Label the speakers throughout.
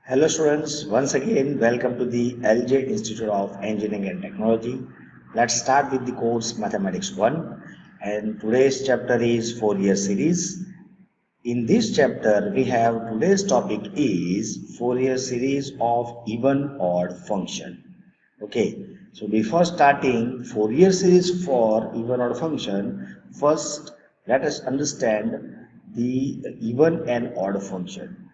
Speaker 1: Hello students, once again welcome to the LJ Institute of Engineering and Technology. Let's start with the course Mathematics 1, and today's chapter is Fourier series. In this chapter we have today's topic is Fourier series of even odd function. Okay, so before starting Fourier series for even odd function, first let us understand the even and odd function,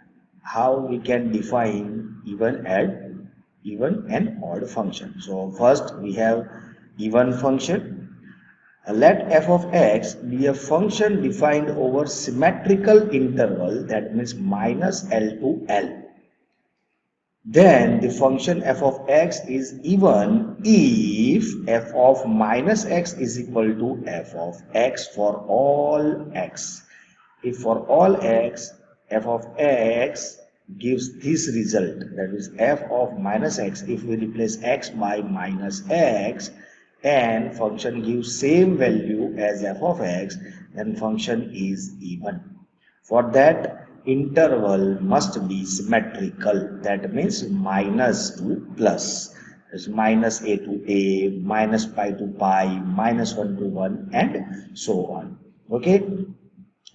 Speaker 1: how we can define even and odd function. So first we have even function. Let f of x be a function defined over symmetrical interval, that means minus L to L. Then the function f of x is even if f of minus x is equal to f of x for all x. If for all x, f of x gives this result, that is f of minus x. If we replace x by minus x and function gives same value as f of x, then function is even. For that, interval must be symmetrical, that means minus to plus. Is minus a to a, minus pi to pi, minus 1 to 1, and so on. Okay.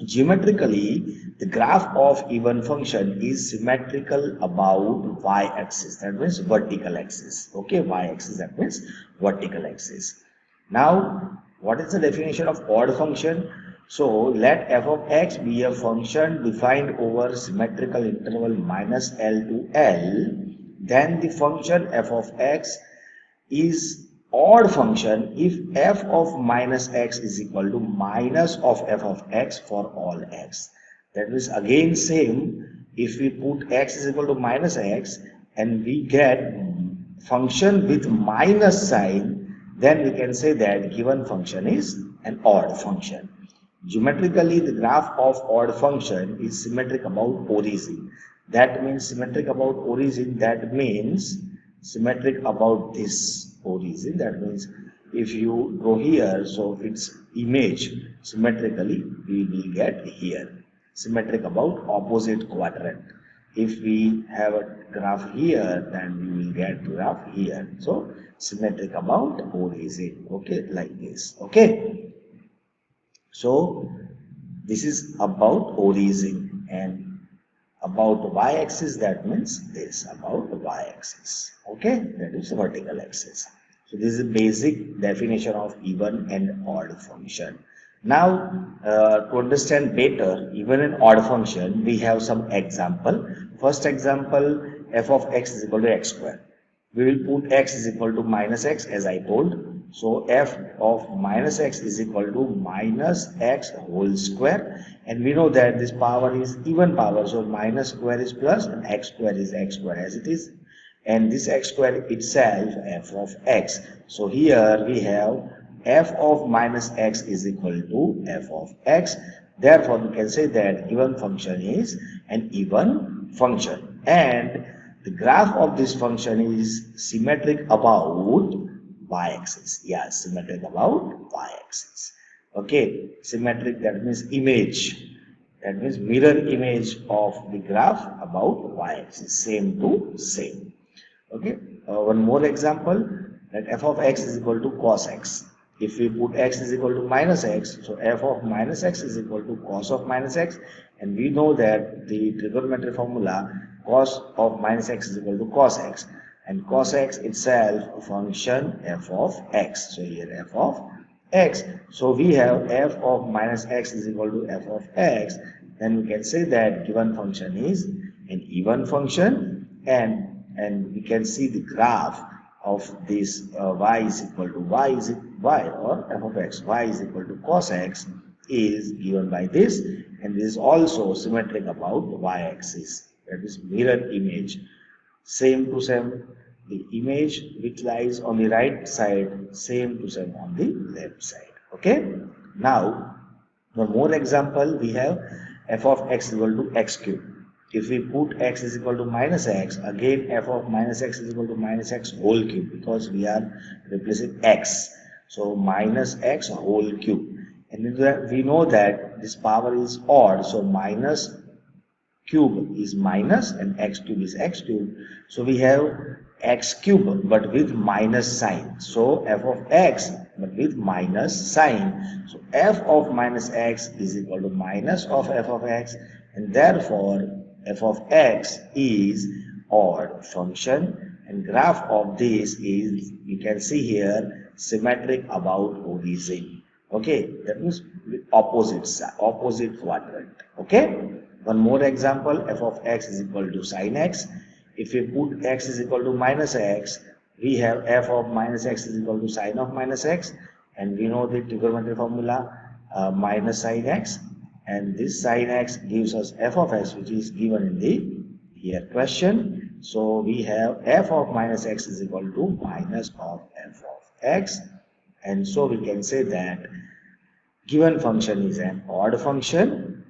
Speaker 1: Geometrically, the graph of even function is symmetrical about y-axis, that means vertical axis. Okay, y-axis, that means vertical axis. Now, what is the definition of odd function? So, let f of x be a function defined over symmetrical interval minus L to L, then the function f of x is odd function if f of minus x is equal to minus of f of x for all x. That means again same, if we put x is equal to minus x and we get function with minus sign, then we can say that given function is an odd function. Geometrically, the graph of odd function is symmetric about origin. That means symmetric about origin, that means symmetric about this origin. That means if you draw here, so its image symmetrically we will get here. Symmetric about opposite quadrant. If we have a graph here, then we will get graph here. So symmetric about origin. Okay, like this. Okay. So this is about origin, and about y-axis, that means this about y-axis. Okay, that is vertical axis. So this is a basic definition of even and odd function. Now to understand better even and odd function, we have some example. First example, f of x is equal to x square. We will put x is equal to minus x as I told. So f of minus x is equal to minus x whole square, and we know that this power is even power, so minus square is plus and x square is x square as it is, and this x square itself f of x. So here we have f of minus x is equal to f of x. Therefore we can say that given function is an even function, and the graph of this function is symmetric about y-axis. Yeah, symmetric about y-axis. Okay, symmetric, that means image. That means mirror image of the graph about y-axis. Same to same. Okay, one more example, that f of x is equal to cos x. If we put x is equal to minus x, so f of minus x is equal to cos of minus x, and we know that the trigonometry formula cos of minus x is equal to cos x, and cos x itself function f of x. So here f of x. So we have f of minus x is equal to f of x. Then we can say that given function is an even function, and we can see the graph of this y is equal to y or f of x, y is equal to cos x is given by this, and this is also symmetric about y-axis, that is mirror image. Same to same, the image which lies on the right side, same to same on the left side. Okay. Now one more example, we have f of x is equal to x cube. If we put x is equal to minus x, again f of minus x is equal to minus x whole cube, because we are replacing x. So minus x whole cube. And we know that this power is odd, so minus cube is minus and x cube is x cube. So we have x cube but with minus sign. So f of x but with minus sign. So f of minus x is equal to minus of f of x, and therefore f of x is odd function, and graph of this is, you can see here, symmetric about origin. Okay, that means opposite side, opposite quadrant. Okay, one more example, f of x is equal to sin x. If we put x is equal to minus x, we have f of minus x is equal to sin of minus x, and we know the trigonometry formula, minus sin x, and this sin x gives us f of x, which is given in the here question. So we have f of minus x is equal to minus of f of x, and so we can say that given function is an odd function,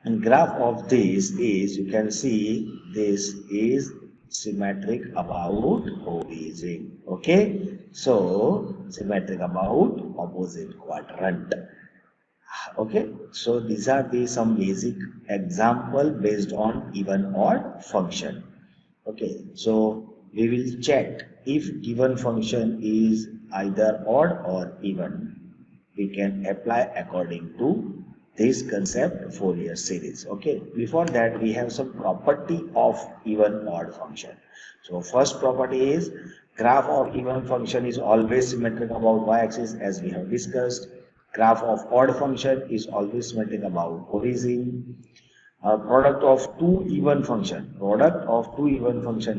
Speaker 1: and graph of this is, you can see, this is symmetric about origin. Okay, so symmetric about opposite quadrant. Okay, so these are the some basic example based on even odd function. Okay, so we will check if given function is either odd or even. We can apply according to this concept Fourier series. Okay, before that we have some property of even odd function. So first property is graph of even function is always symmetric about y-axis, as we have discussed. Graph of odd function is always symmetric about origin. Product of two even function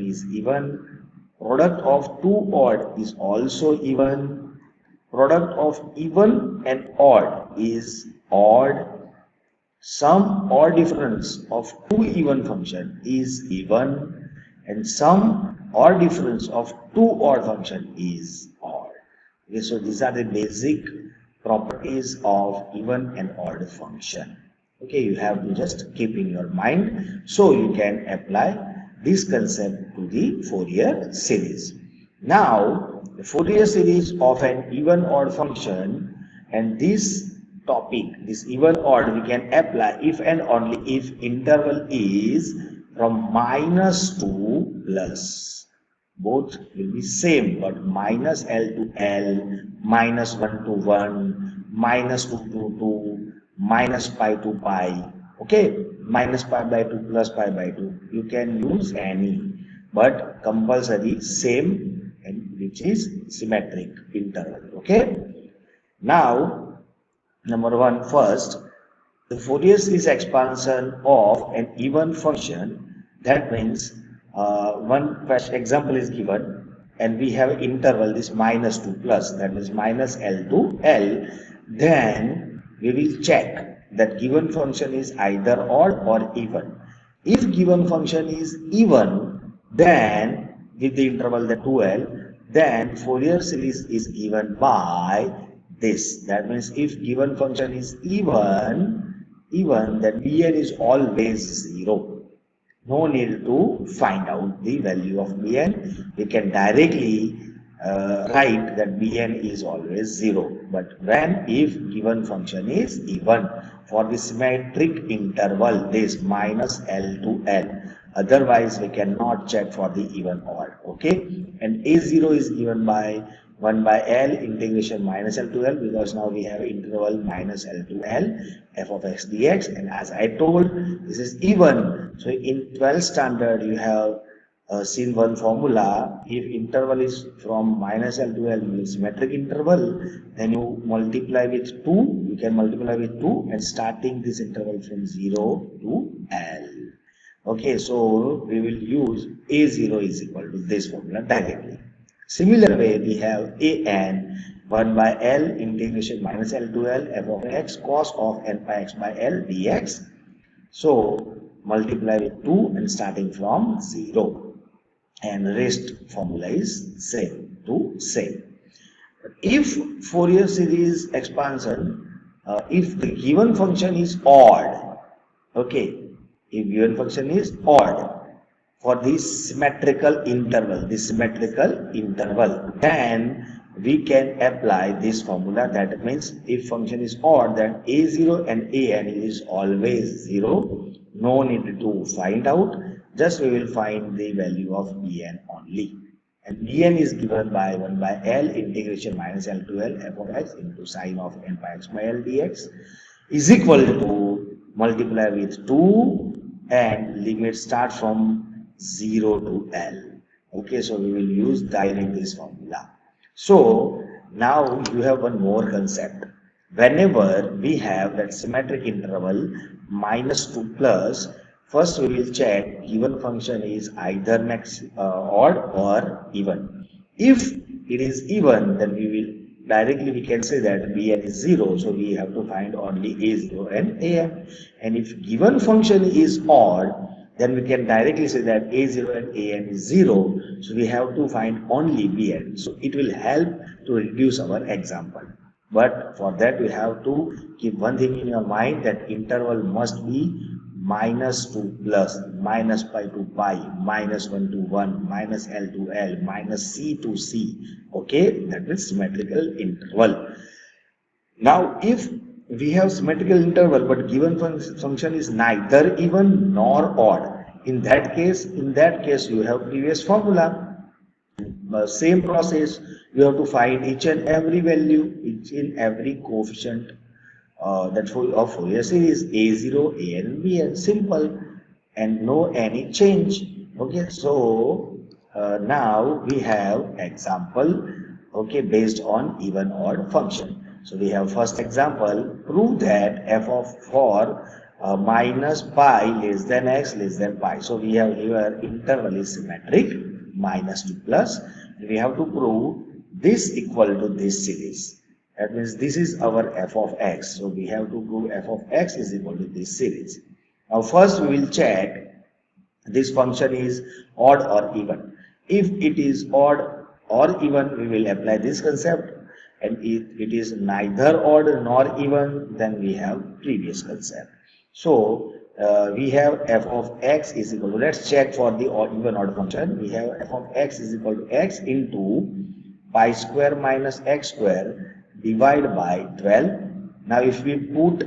Speaker 1: is even. Product of two odd is also even. Product of even and odd is odd. Sum or difference of two even function is even, and sum or difference of two odd function is odd. Okay, so these are the basic properties of even and odd function. Okay, you have to just keep in your mind so you can apply this concept to the Fourier series. Now, the Fourier series of an even odd function, and this topic, this even odd, we can apply if and only if interval is from minus to plus. Both will be same, but minus L to L, minus 1 to 1, minus 2 to 2, minus pi to pi. Okay, minus pi by 2 plus pi by 2. You can use any, but compulsory same, and which is symmetric interval. Okay. Now, number one, first, the Fourier series expansion of an even function. That means one example is given, and we have interval this minus to plus, that means minus L to L. Then we will check that given function is either odd or even. If given function is even, then with the interval the 2L, then Fourier series is given by this. That means if given function is even, then Bn is always 0. No need to find out the value of Bn. We can directly write that Bn is always 0. But when if given function is even, for the symmetric interval, this minus L to L. Otherwise, we cannot check for the even odd. Okay, and A0 is given by 1 by L integration minus L to L, because now we have interval minus L to L f of x dx, and as I told, this is even. So in 12th standard you have seen one formula. If interval is from minus L to L, means symmetric interval, then you multiply with 2, you can multiply with 2 and starting this interval from 0 to L. Okay, so we will use A0 is equal to this formula directly. Similar way, we have an 1 by L integration minus L to L f of x cos of n pi x by L dx. So multiply with 2 and starting from 0, and rest formula is same to same. If Fourier series expansion, if the given function is odd, okay, if given function is odd for this symmetrical interval, then we can apply this formula. That means if function is odd, then a0 and an is always 0. No need to find out, just we will find the value of bn only. And bn is given by 1 by L integration minus L to L f of x into sine of n by x by L dx is equal to multiply with 2 and limit start from 0 to L. Okay, so we will use direct this formula. So now you have one more concept. Whenever we have that symmetric interval minus 2 plus, first we will check given function is either odd or even. If it is even, then we can say that bn is 0, so we have to find only a0 and an. And if given function is odd, then we can directly say that a0 and an is 0, so we have to find only bn. So it will help to reduce our example. But for that we have to keep one thing in your mind, that interval must be minus 2 plus, minus pi to pi, minus 1 to 1, minus L to L, minus C to C. Okay, that means symmetrical interval. Now if we have symmetrical interval but given function is neither even nor odd, in that case you have previous formula. Same process, you have to find each and every value, each and every coefficient that of Fourier series a0, an and bn, simple and no any change. Okay, so now we have example, okay, based on even odd function. So we have first example, prove that f of for minus pi less than x less than pi. So we have here interval is symmetric, minus to plus. We have to prove this equal to this series. That means this is our f of x. So we have to prove f of x is equal to this series. Now first we will check this function is odd or even. If it is odd or even, we will apply this concept. And if it is neither odd nor even, then we have previous concept. So we have f of x is equal to, let's check for the even odd function. We have f of x is equal to x into pi square minus x square divided by 12. Now if we put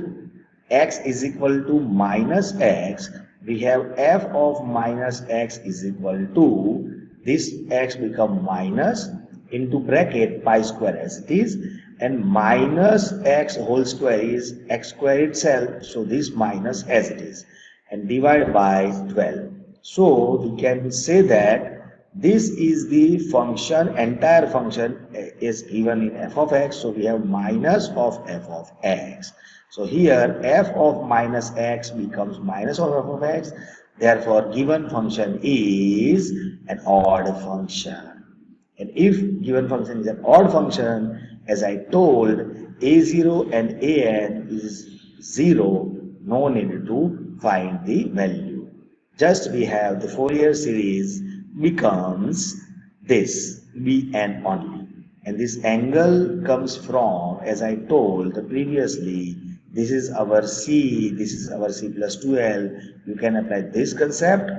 Speaker 1: x is equal to minus x, we have f of minus x is equal to, this x become minus into bracket pi square as it is, and minus x whole square is x square itself, so this minus as it is, and divide by 12. So we can say that this is the function, entire function is given in f of x, so we have minus of f of x. So here f of minus x becomes minus of f of x, therefore given function is an odd function. And if given function is an odd function, as I told, a0 and an is 0, no need to find the value. Just we have the Fourier series becomes this, bn only. And this angle comes from, as I told previously, this is our C, this is our C plus 2L. You can apply this concept.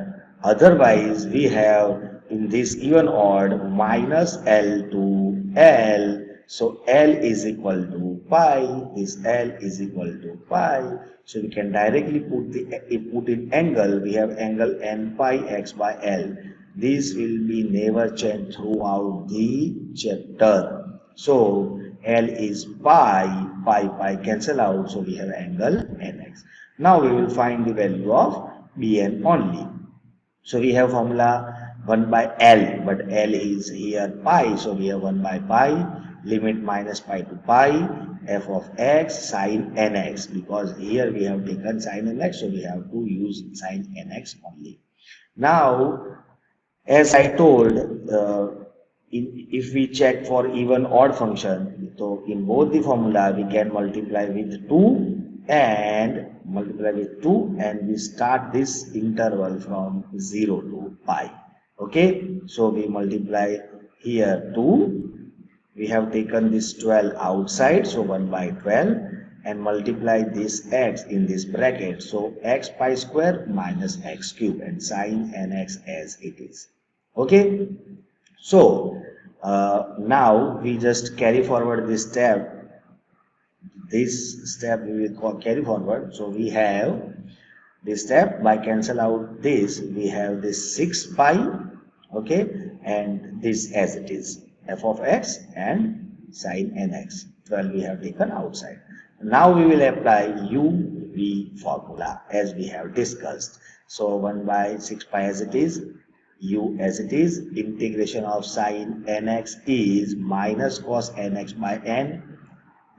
Speaker 1: Otherwise, we have in this even odd minus L to L. So L is equal to pi, this L is equal to pi. So we can directly put in angle. We have angle n pi x by L. This will be never changed throughout the chapter. So L is pi, pi cancel out, so we have angle nx. Now we will find the value of bn only. So we have formula 1 by L, but L is here pi, so we have 1 by pi, limit minus pi to pi, f of x sine nx, because here we have taken sine nx, so we have to use sine nx only. Now, as I told, if we check for even odd function, so in both the formula we can multiply with 2 and we start this interval from 0 to pi. Okay, so we multiply here 2, we have taken this 12 outside, so 1 by 12, and multiply this x in this bracket, so x pi square minus x cube, and sine nx as it is. Okay, so Now we just carry forward this step. This step we will call carry forward. So we have this step. By cancel out this, we have this 6 pi, okay, and this as it is, f of x and sine nx. 12 we have taken outside. Now we will apply uv formula as we have discussed. So 1 by 6 pi as it is, u as it is, integration of sine nx is minus cos nx by n,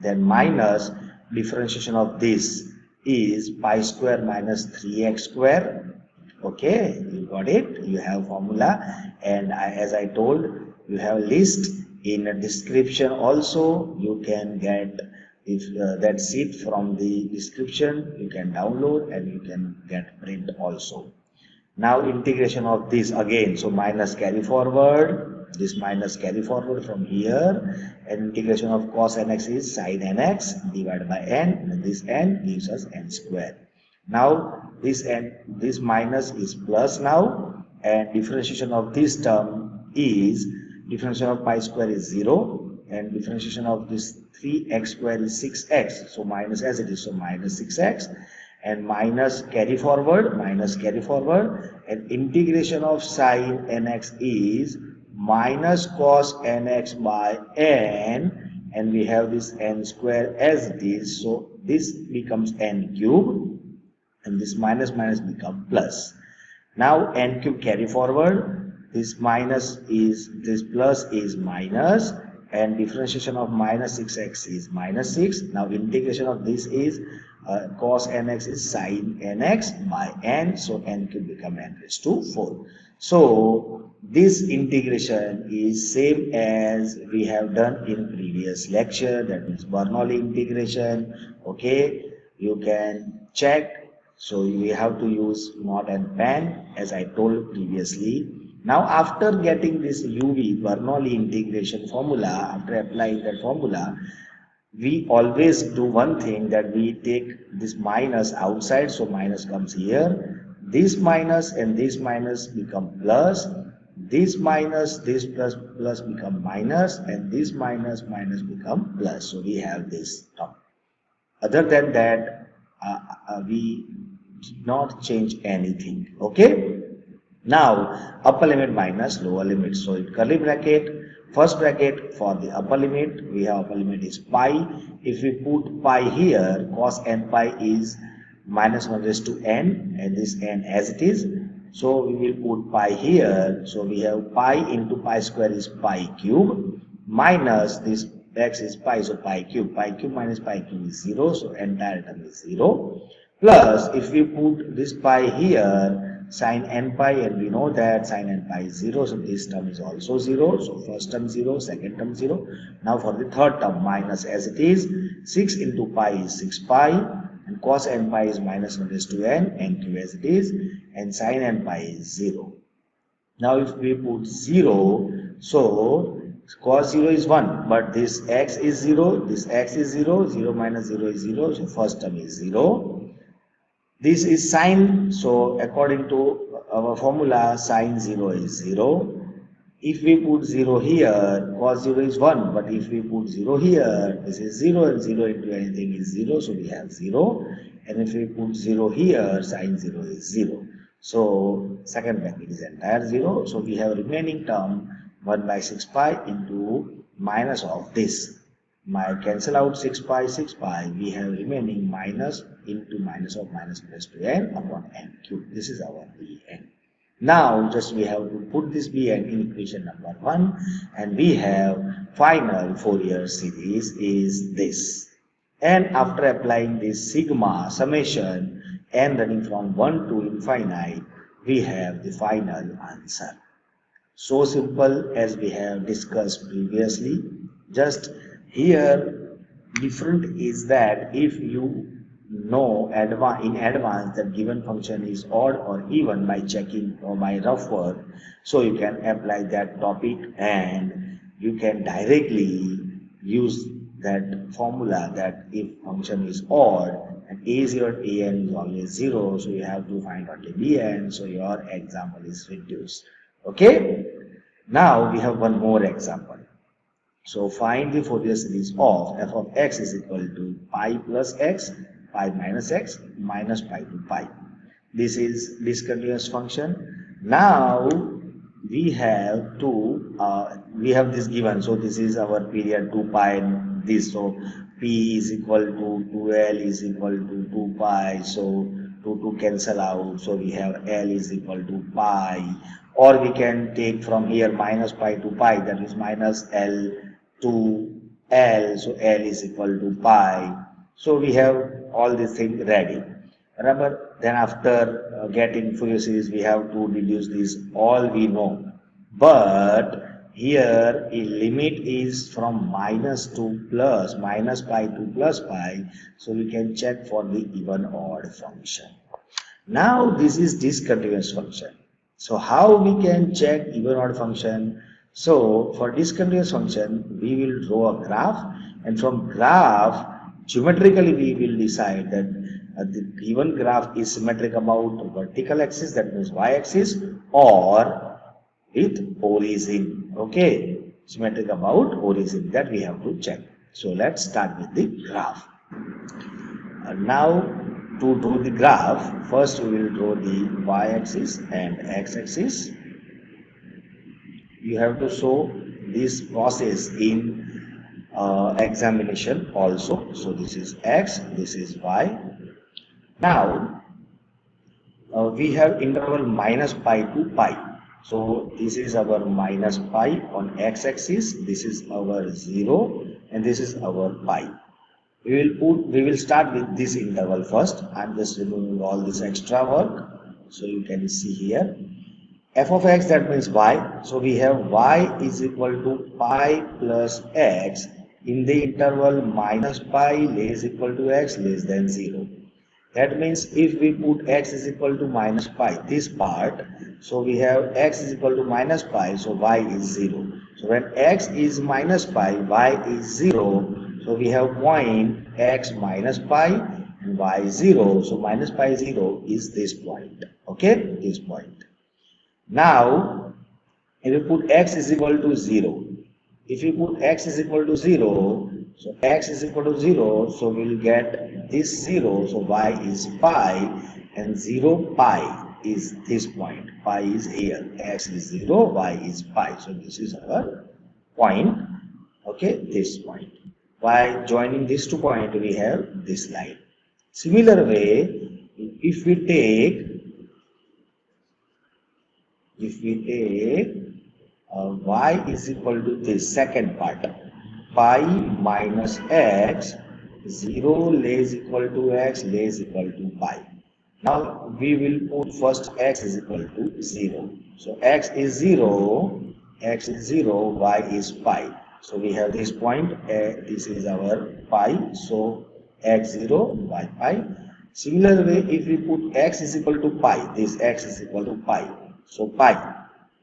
Speaker 1: then minus differentiation of this is pi square minus 3x square. Okay, you got it. You have formula, and as I told, you have list in a description also. You can get if that sheet from the description. You can download and you can get print also. Now integration of this again, so minus carry forward, this minus carry forward from here, and integration of cos nx is sin nx divided by n, and this n gives us n square. Now this n, this minus is plus now, and differentiation of this term is, differentiation of pi square is 0, and differentiation of this 3x square is 6x, so minus as it is, so minus 6x, and minus carry forward, and integration of sine nx is minus cos nx by n, and we have this n square as it is, so this becomes n cube, and this minus minus become plus. Now n cube carry forward, this minus is, this plus is minus, and differentiation of minus 6x is minus 6. Now integration of this is cos nx is sin nx by n, so n cube become n raised to 4. So this integration is same as we have done in previous lecture, that means Bernoulli integration. Okay, you can check. So you have to use knot and pen as I told previously. Now after getting this UV Bernoulli integration formula, after applying that formula, we always do one thing, that we take this minus outside, so minus comes here, this minus and this minus become plus, this minus, this plus plus become minus, and this minus minus become plus. So we have this term. Other than that, we did not change anything. Okay. Now upper limit minus lower limit. So in curly bracket, first bracket for the upper limit, we have upper limit is pi. If we put pi here, cos n pi is minus 1 raised to n, and this n as it is. So we will put pi here. So we have pi into pi square is pi cube, minus this x is pi, so pi cube minus pi cube is 0, so entire term is 0. Plus if we put this pi here, sin n pi, and we know that sin n pi is 0, so this term is also 0. So first term 0, second term 0. Now for the third term, minus as it is, 6 into pi is 6 pi, and cos n pi is minus 1 raised to n cube as it is, and sin n pi is 0. Now if we put 0, so cos 0 is 1, but this x is 0, this x is 0, 0 minus 0 is 0, so first term is 0. This is sine, so according to our formula, sine 0 is 0. If we put 0 here, cos 0 is 1, but if we put 0 here, this is 0, and 0 into anything is 0, so we have 0. And if we put 0 here, sine 0 is 0. So second bracket is entire 0. So we have remaining term 1 by 6 pi into minus of this. Cancel out 6 pi, we have remaining minus into minus of minus raised to n upon n cube. This is our Bn. Now just we have to put this Bn in equation number 1, and we have final Fourier series is this. And after applying this sigma summation n running from 1 to infinite, we have the final answer. So simple as we have discussed previously. Just here different is that if you know in advance that given function is odd or even by checking or by rough work, so you can apply that topic and you can directly use that formula that if function is odd and a0 and an is always 0, so you have to find only bn, so your example is reduced. Okay. Now we have one more example. So find the Fourier series of f of x is equal to pi plus x, pi minus x, minus pi to pi. This is discontinuous function. Now we have this given. So this is our period 2 pi and this. So p is equal to 2l is equal to 2 pi. So 2 cancel out. So we have l is equal to pi. Or we can take from here minus pi to pi, that is minus l to L, so L is equal to pi. So we have all these things ready. Remember, then after getting Fourier series, we have to deduce this all we know. But here a limit is from minus to plus, minus pi to plus pi. So we can check for the even odd function. Now this is discontinuous function. So how we can check even odd function? So for discontinuous function, we will draw a graph, and from graph, geometrically we will decide that the given graph is symmetric about vertical axis, that means y-axis, or with origin. Okay, symmetric about origin, that we have to check. So let's start with the graph. Now to draw the graph, first we will draw the y-axis and x-axis. You have to show this process in examination also. So this is x, this is y. Now we have interval minus pi to pi. So this is our minus pi on x-axis, this is our 0, and this is our pi. We will start with this interval first. I'm just removing all this extra work, so you can see here f of x, that means y. So we have y is equal to pi plus x in the interval minus pi less equal to x less than 0. That means if we put x is equal to minus pi, this part, so we have x is equal to minus pi, so y is 0. So when x is minus pi, y is 0. So we have point x minus pi and y 0. So minus pi 0 is this point. Okay, this point. Now, if you put x is equal to 0, if you put x is equal to 0, so x is equal to 0, so we'll get this 0, so y is pi, and 0 pi is this point, pi is here, x is 0, y is pi, so this is our point, okay, this point. By joining these 2 points, we have this line. Similar way, if we take y is equal to this second part, pi minus x, 0 less equal to x less equal to pi. Now we will put first x is equal to 0. So x is 0, y is pi. So we have this point, this is our pi, so x0, y pi. Similar way, if we put x is equal to pi, this x is equal to pi. So pi,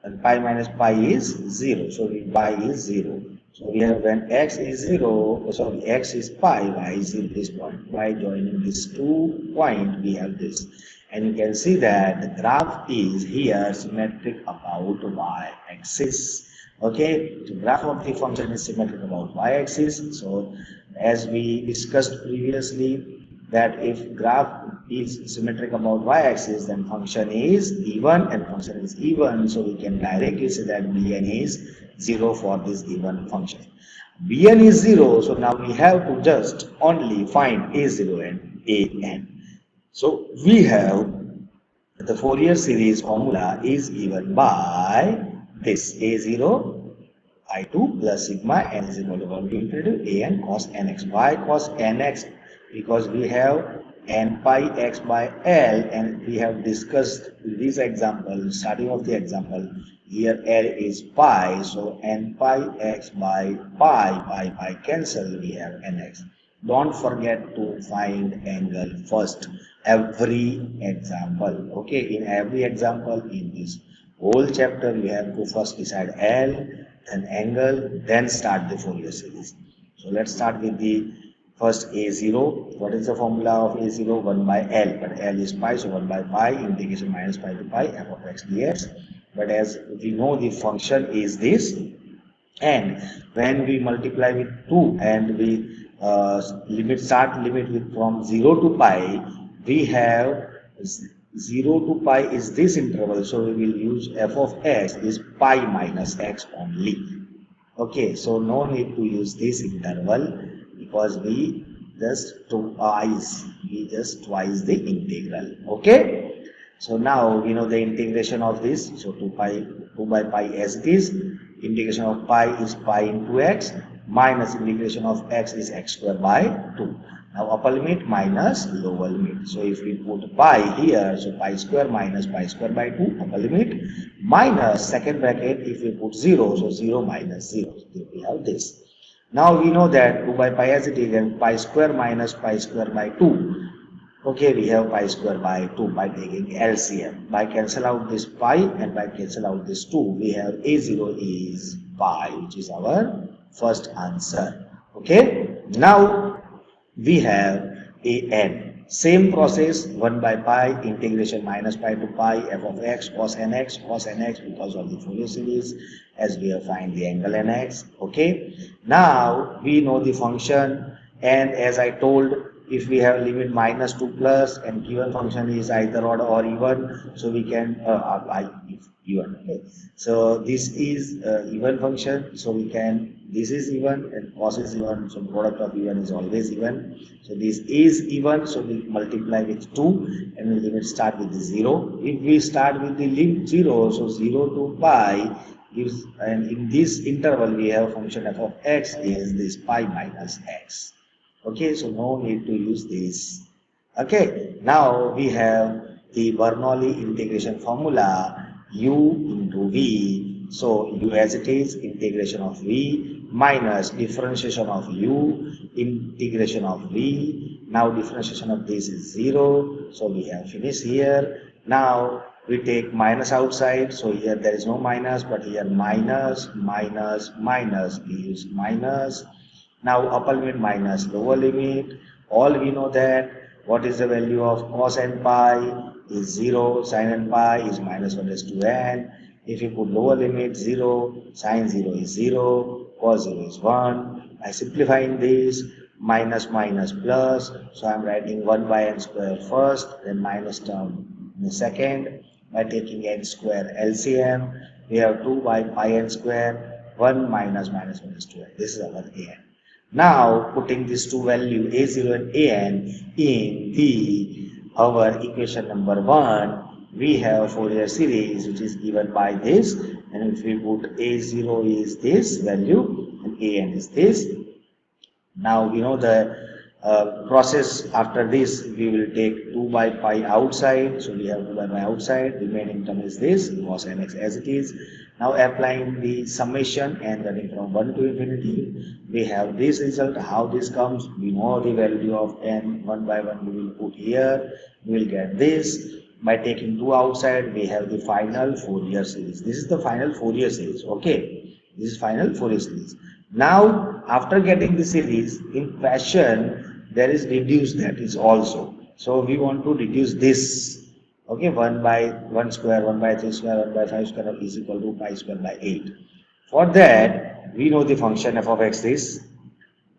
Speaker 1: and pi minus pi is 0, so y is 0. So we have when x is 0, sorry, x is pi, y is 0, this point. By joining these 2 points, we have this. And you can see that the graph is here symmetric about y-axis. Okay, the graph of the function is symmetric about y-axis. So as we discussed previously, that if graph is symmetric about y-axis, then function is even and function is even. So we can directly say that Bn is 0 for this given function. Bn is 0, so now we have to just only find a0 and an. So we have the Fourier series formula is given by this a0 I2 plus sigma n is equal to 1 to infinity an cos nx. Why cos nx? Because we have n pi x by L, and we have discussed this example, starting of the example, here L is pi, so n pi x by pi cancel, we have nx. Don't forget to find angle first, every example, okay, in every example in this whole chapter, you have to first decide L, then angle, then start the Fourier series. So let's start with the first a0. What is the formula of a0? 1 by L, but L is pi, so 1 by pi, integration minus pi to pi, f of x dx. but as we know the function is this, and when we multiply with 2 and we start limit with from 0 to pi, we have 0 to pi is this interval, so we will use f of x is pi minus x only. Okay, so no need to use this interval because we just twice the integral. Okay, so now we know the integration of this. So 2 by pi as it is. Integration of pi is pi into x minus integration of x is x square by 2. Now upper limit minus lower limit. So if we put pi here, so pi square minus pi square by 2 upper limit minus second bracket if we put 0, so 0 minus 0. So we have this. Now we know that 2 by pi as it is and pi square minus pi square by 2. Okay, we have pi square by 2 by taking LCM. By cancel out this pi and by cancel out this 2, we have A0 is pi, which is our first answer. Okay, now we have AN. Same process, 1 by pi, integration minus pi to pi, f of x, cos nx because of the Fourier series, as we have find the angle nx. Okay, now we know the function, and as I told, if we have limit minus to plus and given function is either odd or even, so we can even. Okay, so this is even function, so we can, this is even and cos is even, so product of even is always even. So this is even, so we multiply with 2 and we limit start with the 0. If we start with the limit 0, so 0 to pi gives, and in this interval we have function f of x is this pi minus x. Okay, so no need to use this. Okay, now we have the Bernoulli integration formula u into v. So u as it is, integration of v minus differentiation of u, integration of v. Now differentiation of this is 0. So we have finished here. Now we take minus outside. So here there is no minus, but here minus, minus, minus. We use minus. Now upper limit minus lower limit. All we know that what is the value of cos n pi is 0, sin n pi is minus 1 raised to n. If you put lower limit 0, sin 0 is 0, cos 0 is 1. By simplifying this, minus minus plus, so I am writing 1 by n square first, then minus term in the second. By taking n square LCM, we have 2 by pi n square, 1 minus minus 1 raised to n. This is our an. Now putting these two value a0 and an in the our equation number 1, we have Fourier series which is given by this, and if we put a0 is this value and an is this. Now we know the process after this, we will take 2 by pi outside, so we have 2 by pi outside, remaining term is this cos nx as it is. Now applying the summation and running from 1 to infinity, we have this result. How this comes, we know the value of n, 1 by 1 we will put here, we will get this. By taking 2 outside, we have the final Fourier series. This is the final Fourier series. Okay, this is final Fourier series. Now after getting the series in fashion, there is reduce, that is also. So we want to reduce this. Okay, 1 by 1 square, 1 by 3 square, 1 by 5 square is equal to pi square by 8. For that, we know the function f of x is,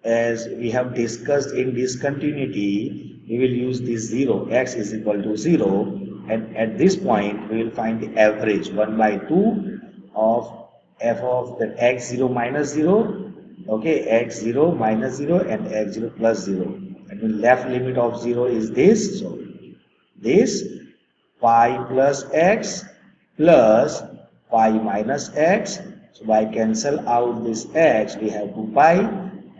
Speaker 1: as we have discussed in discontinuity, we will use this 0, x is equal to 0, and at this point we will find the average 1 by 2 of f of that x0 minus 0, okay, x0 minus 0 and x0 plus 0, and the left limit of 0 is this, so this pi plus x plus pi minus x. So by cancel out this x, we have 2 pi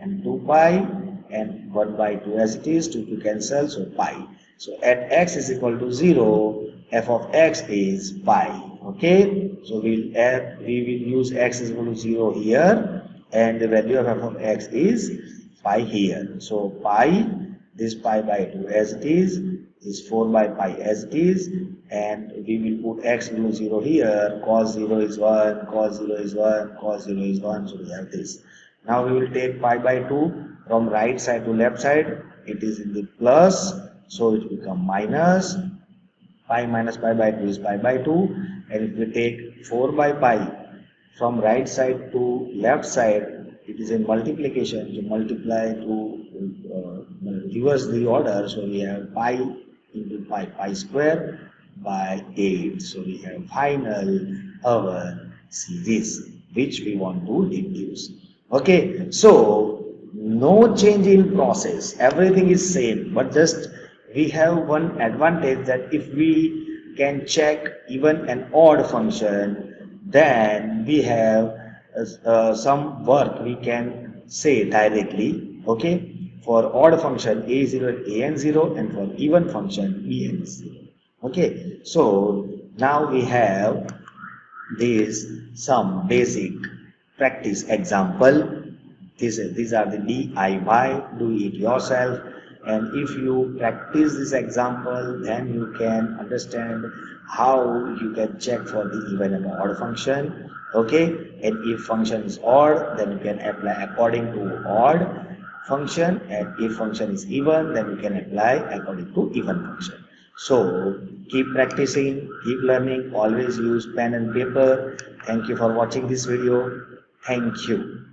Speaker 1: and 2 pi and 1 by 2 as it is, 2 to cancel, so pi. So at x is equal to 0, f of x is pi. Okay, so we will use x is equal to 0 here, and the value of f of x is pi here. So pi, this pi by 2 as it is 4 by pi as it is, and we will put x equal to 0 here, cos 0 is 1, cos 0 is 1, cos 0 is 1, so we have this. Now we will take pi by 2 from right side to left side, it is in the plus, so it will become minus, pi minus pi by 2 is pi by 2, and if we take 4 by pi from right side to left side, it is in multiplication. To multiply to reverse the order, so we have pi into pi square by 8. So we have final our series which we want to deduce. Okay, so no change in process, everything is same, but just we have one advantage that if we can check even an odd function, then we have some work we can say directly. Okay, for odd function a0 and an0, and for even function en0. Okay, so now we have these some basic practice example. These are the DIY, do it yourself, and if you practice this example, then you can understand how you can check for the even and odd function. Okay, and if function is odd, then you can apply according to odd function, and if function is even, then you can apply according to even function. So keep practicing, keep learning, always use pen and paper. Thank you for watching this video. Thank you.